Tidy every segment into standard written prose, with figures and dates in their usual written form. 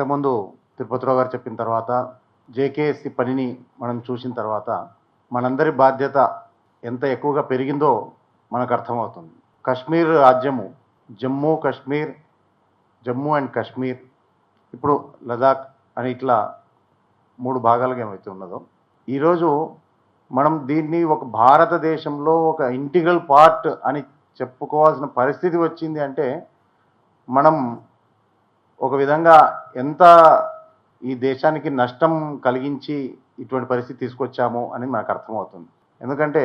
ఇంతకుముందు తిరుపతిరావు గారు చెప్పిన తర్వాత జేకేఎస్సి పనిని మనం చూసిన తర్వాత మనందరి బాధ్యత ఎంత ఎక్కువగా పెరిగిందో మనకు అర్థమవుతుంది. కశ్మీర్ రాజ్యము జమ్మూ అండ్ కాశ్మీర్, ఇప్పుడు లదాఖ్ అని ఇట్లా 3 భాగాలుగా ఏమైతే ఉన్నదో, ఈరోజు మనం దీన్ని ఒక భారతదేశంలో ఒక ఇంటిగ్రల్ పార్ట్ అని చెప్పుకోవాల్సిన పరిస్థితి వచ్చింది అంటే మనం ఒక విధంగా ఎంత ఈ దేశానికి నష్టం కలిగించి ఇటువంటి పరిస్థితి తీసుకొచ్చాము అని మనకు అర్థమవుతుంది. ఎందుకంటే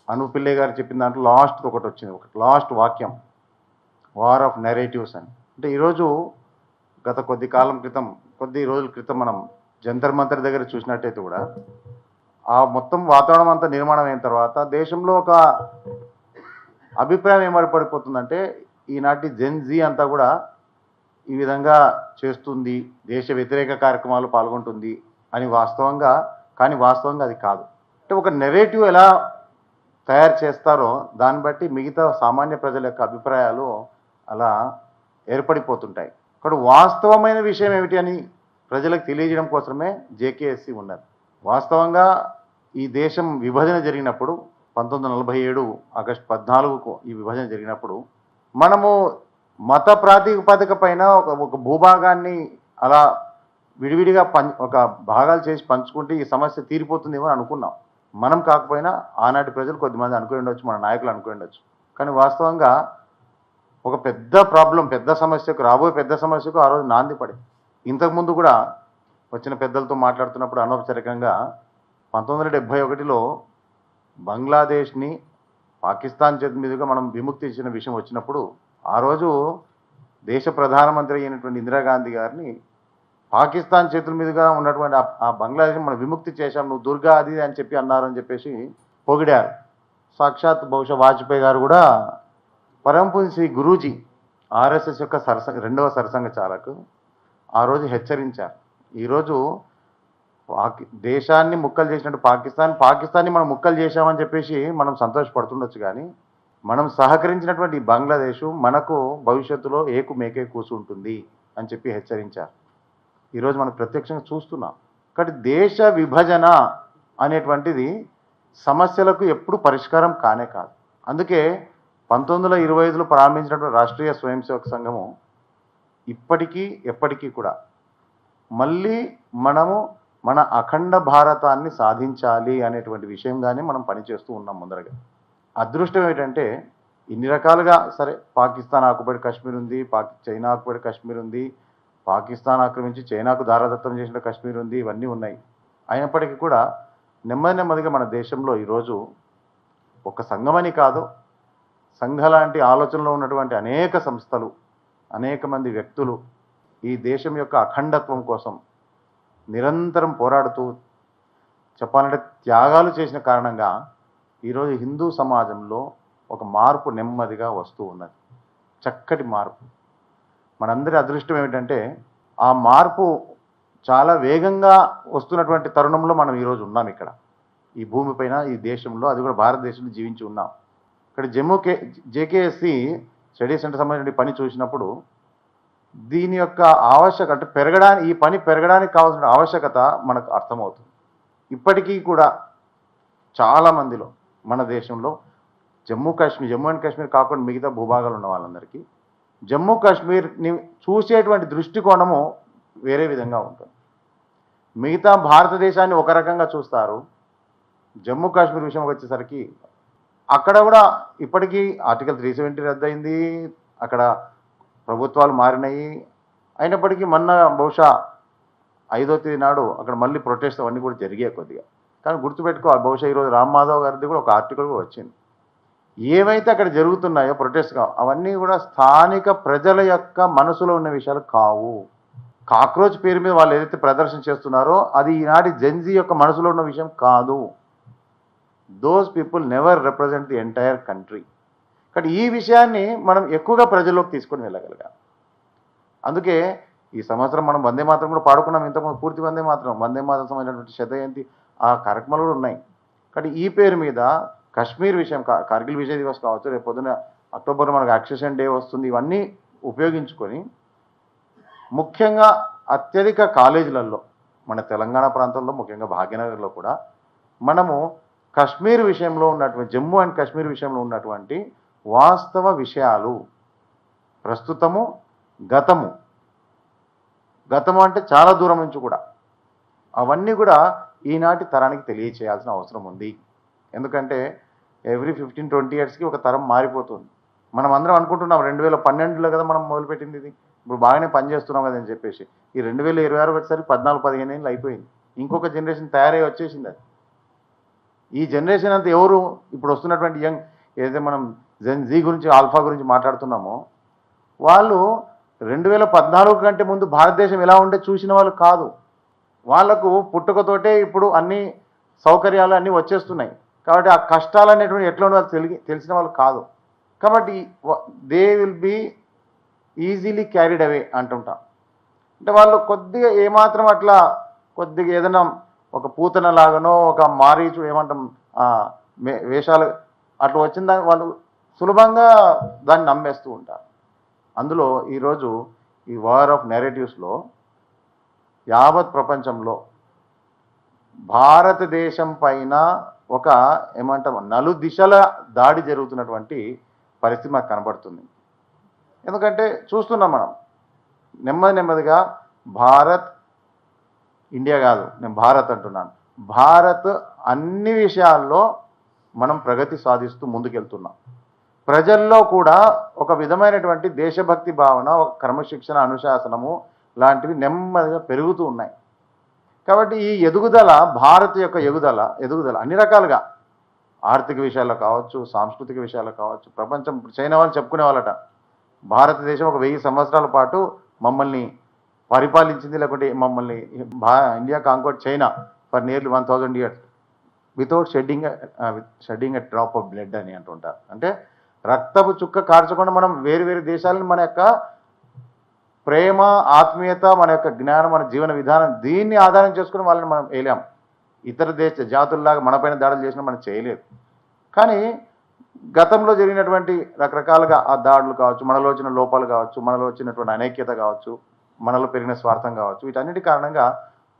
అనుపిల్లయ్య గారు చెప్పిన దాంట్లో లాస్ట్ ఒకటి వచ్చింది, ఒక లాస్ట్ వాక్యం, వార్ ఆఫ్ నెరేటివ్స్ అని. అంటే ఈరోజు గత కొద్ది రోజుల క్రితం మనం జంతర్ మంతర్ దగ్గర చూసినట్టయితే కూడా ఆ మొత్తం వాతావరణం అంతా నిర్మాణం అయిన తర్వాత దేశంలో ఒక అభిప్రాయం ఏర్పడిపోతుందంటే ఈనాటి జెన్జీ అంతా కూడా ఈ విధంగా చేస్తుంది, దేశ వ్యతిరేక కార్యక్రమాలు పాల్గొంటుంది అని వాస్తవంగా అది కాదు. అంటే ఒక నెరేటివ్ ఎలా తయారు చేస్తారో దాన్ని బట్టి మిగతా సామాన్య ప్రజల యొక్క అభిప్రాయాలు అలా ఏర్పడిపోతుంటాయి. ఇక్కడ వాస్తవమైన విషయం ఏమిటి అని ప్రజలకు తెలియజేయడం కోసమే జేకేఎస్సి ఉన్నది. వాస్తవంగా ఈ దేశం విభజన జరిగినప్పుడు 1947 ఆగస్టు 14కు ఈ విభజన జరిగినప్పుడు మనము మత ప్రాతిపదిక పైన ఒక భూభాగాన్ని అలా విడివిడిగా ఒక భాగాలు చేసి పంచుకుంటే ఈ సమస్య తీరిపోతుందేమో అనుకున్నాం. మనం కాకపోయినా ఆనాటి ప్రజలు కొద్దిమంది అనుకుని ఉండొచ్చు, మన నాయకులు అనుకుని ఉండొచ్చు. కానీ వాస్తవంగా ఒక రాబోయే పెద్ద సమస్యకు ఆ రోజు నాంది పడింది. ఇంతకుముందు కూడా వచ్చిన పెద్దలతో మాట్లాడుతున్నప్పుడు అనౌపచారికంగా 1971లో బంగ్లాదేశ్ని పాకిస్తాన్ చేతి మీదుగా మనం విముక్తి ఇచ్చిన విషయం వచ్చినప్పుడు ఆ రోజు దేశ ప్రధానమంత్రి అయినటువంటి ఇందిరాగాంధీ గారిని పాకిస్తాన్ చేతుల మీదుగా ఉన్నటువంటి ఆ బంగ్లాదేశ్ని మనం విముక్తి చేశాం, నువ్వు దుర్గా అది అని చెప్పి అన్నారు అని చెప్పేసి పొగిడారు. సాక్షాత్ బహుశా వాజ్పేయి గారు కూడా పరంపూజ్ శ్రీ గురూజీ ఆర్ఎస్ఎస్ యొక్క రెండవ సరసంఘ చాలకు ఆ రోజు హెచ్చరించారు. ఈరోజు దేశాన్ని ముక్కలు చేసినట్టు పాకిస్తాన్ని మనం ముక్కలు చేశామని చెప్పేసి మనం సంతోషపడుతుండొచ్చు, కానీ మనం సహకరించినటువంటి బంగ్లాదేశ్ మనకు భవిష్యత్తులో మేకే కూర్చుంటుంది అని చెప్పి హెచ్చరించారు. ఈరోజు మనం ప్రత్యక్షంగా చూస్తున్నాం. కాబట్టి దేశ విభజన అనేటువంటిది సమస్యలకు ఎప్పుడు పరిష్కారం కానే కాదు. అందుకే 1925లో ప్రారంభించినటువంటి రాష్ట్రీయ స్వయం సేవక సంఘము ఎప్పటికీ కూడా మళ్ళీ మనము మన అఖండ భారతాన్ని సాధించాలి అనేటువంటి విషయంగానే మనం పనిచేస్తూ ఉన్నాం ముందరగా. అదృష్టం ఏంటంటే ఇన్ని రకాలుగా సరే, పాకిస్తాన్ ఆక్యుపైడ్ కాశ్మీర్ ఉంది, చైనా ఆక్యుపైడ్ కాశ్మీర్ ఉంది, పాకిస్తాన్ ఆక్రమించి చైనాకు దారాదత్తం చేసిన కాశ్మీర్ ఉంది, ఇవన్నీ ఉన్నాయి. అయినప్పటికీ కూడా నెమ్మదిగా మన దేశంలో ఈరోజు ఒక సంఘమని కాదు, సంఘ లాంటి ఆలోచనలో ఉన్నటువంటి అనేక సంస్థలు, అనేక మంది వ్యక్తులు ఈ దేశం యొక్క అఖండత్వం కోసం నిరంతరం పోరాడుతూ, చెప్పాలంటే త్యాగాలు చేసిన కారణంగా ఈరోజు హిందూ సమాజంలో ఒక మార్పు నెమ్మదిగా వస్తూ ఉన్నది, చక్కటి మార్పు. మనందరి అదృష్టం ఏమిటంటే ఆ మార్పు చాలా వేగంగా వస్తున్నటువంటి తరుణంలో మనం ఈరోజు ఉన్నాం ఇక్కడ ఈ భూమిపైన, ఈ దేశంలో, అది కూడా భారతదేశంలో జీవించి ఉన్నాం. ఇక్కడ జేకేఎస్సి స్టడీ సెంటర్ సంబంధించిన పని చూసినప్పుడు దీని యొక్క ఆవశ్యకత అంటే ఈ పని పెరగడానికి కావాల్సిన ఆవశ్యకత మనకు అర్థమవుతుంది. ఇప్పటికీ కూడా చాలామందిలో మన దేశంలో జమ్మూ అండ్ కాశ్మీర్ కాకుండా మిగతా భూభాగాలు ఉన్న వాళ్ళందరికీ జమ్మూ కాశ్మీర్ని చూసేటువంటి దృష్టికోణము వేరే విధంగా ఉంటుంది. మిగతా భారతదేశాన్ని ఒక రకంగా చూస్తారు, జమ్మూ కాశ్మీర్ విషయం వచ్చేసరికి అక్కడ కూడా ఇప్పటికీ ఆర్టికల్ 370 రద్దయింది, అక్కడ ప్రభుత్వాలు మారినాయి. అయినప్పటికీ బహుశా 5వ తేదీ నాడు అక్కడ మళ్ళీ ప్రొటెస్ట్ అవన్నీ కూడా జరిగాయి కొద్దిగా. కానీ గుర్తుపెట్టుకోవాలి, బహుశా ఈరోజు రామ్ మాధవ్ గారిది కూడా ఒక ఆర్టికల్ కూడా వచ్చింది. ఏవైతే అక్కడ జరుగుతున్నాయో ప్రొటెస్ట్ అవన్నీ కూడా స్థానిక ప్రజల యొక్క మనసులో ఉన్న విషయాలు కావు. కాక్రోచ్ పేరు మీద వాళ్ళు ఏదైతే ప్రదర్శన చేస్తున్నారో అది ఈనాటి జెన్జీ యొక్క మనసులో ఉన్న విషయం కాదు. Those people never represent the entire country. కానీ ఈ విషయాన్ని మనం ఎక్కువగా ప్రజల్లోకి తీసుకొని వెళ్ళగలిగాం. అందుకే ఈ సంవత్సరం మనం వందే మాతరం కూడా పాడుకున్నాం. ఇంతకుముందు పూర్తి వందే మాతరం సంబంధించినటువంటి శతజయంతి ఆ కార్యక్రమాలు కూడా ఉన్నాయి. కానీ ఈ పేరు మీద కశ్మీర్ విషయం, కార్గిల్ విజయ్ దివస్ కావచ్చు, రేపు పొద్దున అక్టోబర్ మనకు యాక్సెషన్ డే వస్తుంది, ఇవన్నీ ఉపయోగించుకొని ముఖ్యంగా అత్యధిక కాలేజీలలో మన తెలంగాణ ప్రాంతంలో ముఖ్యంగా భాగ్యనగర్లో కూడా మనము కశ్మీర్ విషయంలో ఉన్నటువంటి జమ్మూ అండ్ కాశ్మీర్ విషయంలో ఉన్నటువంటి వాస్తవ విషయాలు ప్రస్తుతము గతము అంటే చాలా దూరం నుంచి కూడా అవన్నీ కూడా ఈనాటి తరానికి తెలియచేయాల్సిన అవసరం ఉంది. ఎందుకంటే ఎవ్రీ 15-20 ఇయర్స్కి ఒక తరం మారిపోతుంది. మనం అందరం అనుకుంటున్నాం 2012లో కదా మనం మొదలుపెట్టింది ఇది, ఇప్పుడు బాగానే పనిచేస్తున్నాం కదా అని చెప్పేసి. ఈ 2026 వచ్చేసరికి 14-15 ఏళ్ళు అయిపోయింది. ఇంకొక జనరేషన్ తయారై వచ్చేసింది. అది ఈ జనరేషన్ అంతా ఎవరు ఇప్పుడు వస్తున్నటువంటి యంగ్ ఏదైతే మనం జెన్ జీ గురించి ఆల్ఫా గురించి మాట్లాడుతున్నామో వాళ్ళు 2014 కంటే ముందు భారతదేశం ఎలా ఉంటే చూసిన వాళ్ళు కాదు. వాళ్లకు పుట్టుకతోటే ఇప్పుడు అన్ని సౌకర్యాలు అన్నీ వచ్చేస్తున్నాయి. కాబట్టి ఆ కష్టాలు అనేటువంటి ఎట్లా ఉండో తెలిసిన వాళ్ళు కాదు. కాబట్టి they will be easily carried away అంటుంటాం. అంటే వాళ్ళు కొద్దిగా ఏమాత్రం అట్లా కొద్దిగా ఏదైనా ఒక పూతన లాగానో ఒక మారీచు ఏమంటాం వేషాలు అట్లా వచ్చిన దాన్ని వాళ్ళు సులభంగా దాన్ని నమ్మేస్తూ ఉంటారు. అందులో ఈరోజు ఈ వార్ ఆఫ్ నెరేటివ్స్లో యావత్ ప్రపంచంలో భారతదేశం పైన ఒక ఏమంటాం నలుదిశల దాడి జరుగుతున్నటువంటి పరిస్థితి మాకు కనబడుతుంది. ఎందుకంటే చూస్తున్నాం మనం నెమ్మదిగా భారత్, ఇండియా కాదు నేను భారత్ అంటున్నాను, భారత్ అన్ని విషయాల్లో మనం ప్రగతి సాధిస్తూ ముందుకెళ్తున్నాం. ప్రజల్లో కూడా ఒక విధమైనటువంటి దేశభక్తి భావన, ఒక క్రమశిక్షణ, అనుశాసనము లాంటివి నెమ్మదిగా పెరుగుతూ ఉన్నాయి. కాబట్టి ఈ ఎదుగుదల, భారత్ యొక్క ఎదుగుదల అన్ని రకాలుగా ఆర్థిక విషయాల్లో కావచ్చు, సాంస్కృతిక విషయాల్లో కావచ్చు. ప్రపంచం చైనా వాళ్ళు చెప్పుకునే వాళ్ళట భారతదేశం ఒక 1000 సంవత్సరాల పాటు మమ్మల్ని పరిపాలించింది, లేకుంటే మమ్మల్ని India conquered China for nearly 1000 years without shedding a drop of blood అని అంటుంటారు. అంటే రక్తపు చుక్క కార్చకుండా మనం వేరు దేశాలను మన యొక్క ప్రేమ, ఆత్మీయత, మన యొక్క జ్ఞానం, మన జీవన విధానం దీన్ని ఆధారం చేసుకుని వాళ్ళని మనం వేయలేం. ఇతర దేశ జాతుల్లాగా మనపైన దాడులు చేసినా మనం చేయలేదు. కానీ గతంలో జరిగినటువంటి రకరకాలుగా ఆ దాడులు కావచ్చు, మనలో వచ్చిన లోపాలు కావచ్చు, మనలో వచ్చినటువంటి అనైక్యత కావచ్చు, మనలో పెరిగిన స్వార్థం కావచ్చు, వీటన్నిటి కారణంగా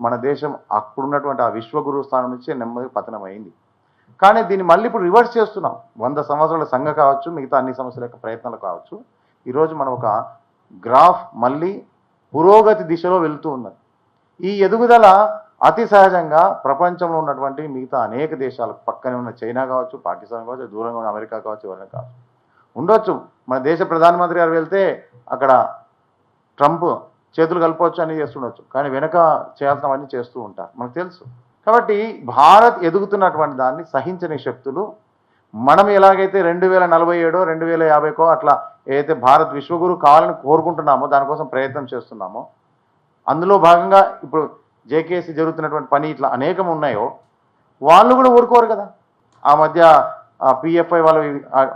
మన దేశం అప్పుడున్నటువంటి ఆ విశ్వగురు స్థానం నుంచి నెమ్మదిగా పతనం అయింది. కానీ దీన్ని మళ్ళీ ఇప్పుడు రివర్స్ చేస్తున్నాం. 100 సంవత్సరాల సంఘ కావచ్చు, మిగతా అన్ని సంవత్సరాల యొక్క ప్రయత్నాలు కావచ్చు. ఈరోజు మనం ఒక గ్రాఫ్ మళ్ళీ పురోగతి దిశలో వెళ్తూ ఉన్నది. ఈ ఎదుగుదల అతి సహజంగా ప్రపంచంలో ఉన్నటువంటి మిగతా అనేక దేశాలకు, పక్కనే ఉన్న చైనా కావచ్చు, పాకిస్తాన్ కావచ్చు, దూరంగా ఉన్న అమెరికా కావచ్చు, ఎవరైనా కావచ్చు ఉండొచ్చు. మన దేశ ప్రధానమంత్రి గారు వెళ్తే అక్కడ ట్రంప్ చేతులు కలపవచ్చు అని చేస్తుండొచ్చు, కానీ వెనక చేయాల్సినవన్నీ చేస్తూ ఉంటారు, మనకు తెలుసు. కాబట్టి భారత్ ఎదుగుతున్నటువంటి దాన్ని సహించని శక్తులు మనం ఎలాగైతే 2047 2050 అట్లా ఏదైతే భారత్ విశ్వగురు కావాలని కోరుకుంటున్నామో, దానికోసం ప్రయత్నం చేస్తున్నామో, అందులో భాగంగా ఇప్పుడు జేకేసీ జరుగుతున్నటువంటి పని ఇట్లా అనేకం ఉన్నాయో, వాళ్ళు కూడా ఊరుకోరు కదా. ఆ మధ్య పిఎఫ్ఐ వాళ్ళు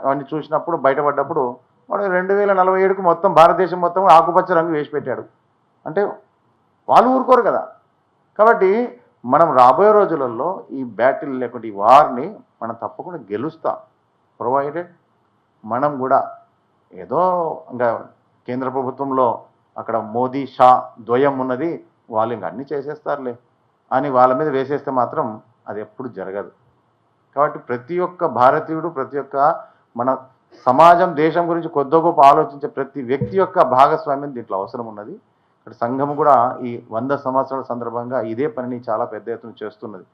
అవన్నీ చూసినప్పుడు బయటపడ్డప్పుడు వాడు 2047కు మొత్తం భారతదేశం మొత్తం ఆకుపచ్చ రంగు వేసి పెట్టాడు. అంటే వాళ్ళు ఊరుకోరు కదా. కాబట్టి మనం రాబోయే రోజులలో ఈ బ్యాటిల్ లేకుంటే ఈ వార్ని మనం తప్పకుండా గెలుస్తాం, ప్రొవైడెడ్ మనం కూడా ఏదో ఇంకా కేంద్ర ప్రభుత్వంలో అక్కడ మోదీ షా ద్వయం ఉన్నది, వాళ్ళు ఇంక అన్నీ చేసేస్తారులే అని వాళ్ళ మీద వేసేస్తే మాత్రం అది ఎప్పుడు జరగదు. కాబట్టి ప్రతి ఒక్క భారతీయుడు, ప్రతి ఒక్క మన సమాజం, దేశం గురించి కొద్ది గొప్ప ఆలోచించే ప్రతి వ్యక్తి యొక్క భాగస్వామ్యం దీంట్లో అవసరం ఉన్నది. ఇక్కడ సంఘం కూడా ఈ 100 సంవత్సరాల సందర్భంగా ఇదే పనిని చాలా పెద్ద ఎత్తున చేస్తున్నది.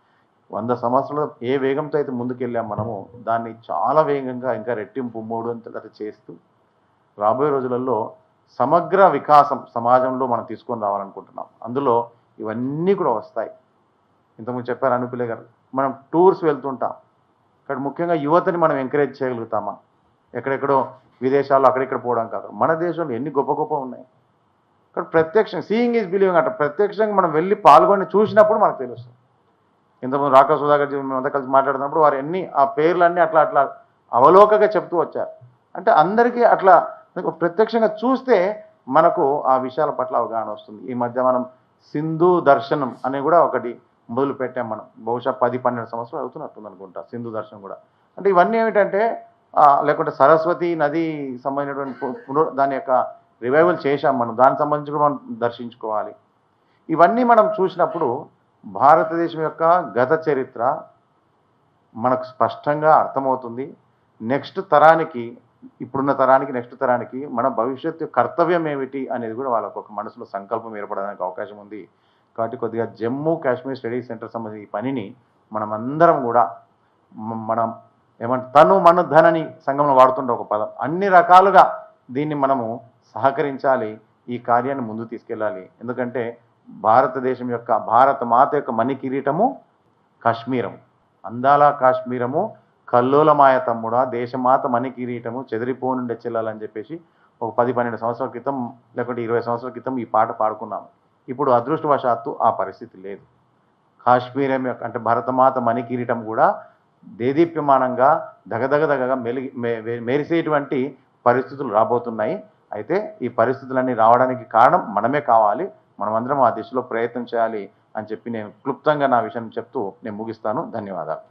100 సంవత్సరాలు ఏ వేగంతో అయితే ముందుకెళ్ళాం మనము, దాన్ని చాలా వేగంగా ఇంకా రెట్టింపు 3 అంతలు చేస్తూ రాబోయే రోజులలో సమగ్ర వికాసం సమాజంలో మనం తీసుకొని రావాలనుకుంటున్నాం. అందులో ఇవన్నీ కూడా వస్తాయి. ఇంతకుముందు చెప్పారు అనుపిల్లే గారు, మనం టూర్స్ వెళ్తుంటాం. ఇక్కడ ముఖ్యంగా యువతని మనం ఎంకరేజ్ చేయగలుగుతామా? ఎక్కడెక్కడో విదేశాల్లో అక్కడిక్కడ పోవడం కాదు, మన దేశంలో ఎన్ని గొప్ప ఉన్నాయి. ఇక్కడ ప్రత్యక్షంగా సీయింగ్ ఈజ్ బిలీవింగ్ అంట, ప్రత్యక్షంగా మనం వెళ్ళి పాల్గొని చూసినప్పుడు మనకు తెలుస్తుంది. ఇంతకుముందు రాకా సుధాకర్ జీ మేమంతా కలిసి మాట్లాడుతున్నప్పుడు వారు ఆ పేర్లన్నీ అట్లా అవలోకగా చెప్తూ వచ్చారు. అంటే అందరికీ అట్లా ప్రత్యక్షంగా చూస్తే మనకు ఆ విషయాల పట్ల అవగాహన వస్తుంది. ఈ మధ్య మనం సింధు దర్శనం అని కూడా ఒకటి మొదలు పెట్టాం మనం. బహుశా 10-12 సంవత్సరాలు అవుతున్నట్టుంది అనుకుంటా సింధు దర్శనం కూడా. అంటే ఇవన్నీ ఏమిటంటే లేకుంటే సరస్వతి నది సంబంధించినటువంటి దాని యొక్క రివైవల్ చేశాం మనం, దానికి సంబంధించి కూడా మనం దర్శించుకోవాలి. ఇవన్నీ మనం చూసినప్పుడు భారతదేశం యొక్క గత చరిత్ర మనకు స్పష్టంగా అర్థమవుతుంది. నెక్స్ట్ తరానికి, ఇప్పుడున్న తరానికి, నెక్స్ట్ తరానికి మన భవిష్యత్తు కర్తవ్యం ఏమిటి అనేది కూడా వాళ్ళకు ఒక మనసులో సంకల్పం ఏర్పడడానికి అవకాశం ఉంది. కాబట్టి కొద్దిగా జమ్మూ కాశ్మీర్ స్టడీ సెంటర్ సంబంధించిన ఈ పనిని మనమందరం కూడా మనం తను మన ధనని సంఘంలో వాడుతుండే ఒక పదం, అన్ని రకాలుగా దీన్ని మనము సహకరించాలి, ఈ కార్యాన్ని ముందు తీసుకెళ్ళాలి. ఎందుకంటే భారతదేశం యొక్క, భారత మాత యొక్క మణి కిరీటము కాశ్మీరం, అందాల కాశ్మీరము కల్లోలమాయ తమ్ముడా, దేశమాత మణి కిరీటము చెదిరిపోనుండే చెల్లాలని చెప్పేసి ఒక 10-12 సంవత్సరాల క్రితం, లేకుంటే 20 సంవత్సరాల క్రితం ఈ పాట పాడుకున్నాము. ఇప్పుడు అదృష్టవశాత్తు ఆ పరిస్థితి లేదు. కాశ్మీరం యొక్క, అంటే భరతమాత మణి కిరీటం కూడా దేదీప్యమానంగా దగదగదగగా మెరిసేటువంటి పరిస్థితులు రాబోతున్నాయి. అయితే ఈ పరిస్థితులన్నీ రావడానికి కారణం మనమే కావాలి. మనమందరం ఆ దిశలో ప్రయత్నం చేయాలి అని చెప్పి నేను క్లుప్తంగా నా విషయం చెప్తూ నేను ముగిస్తాను. ధన్యవాదాలు.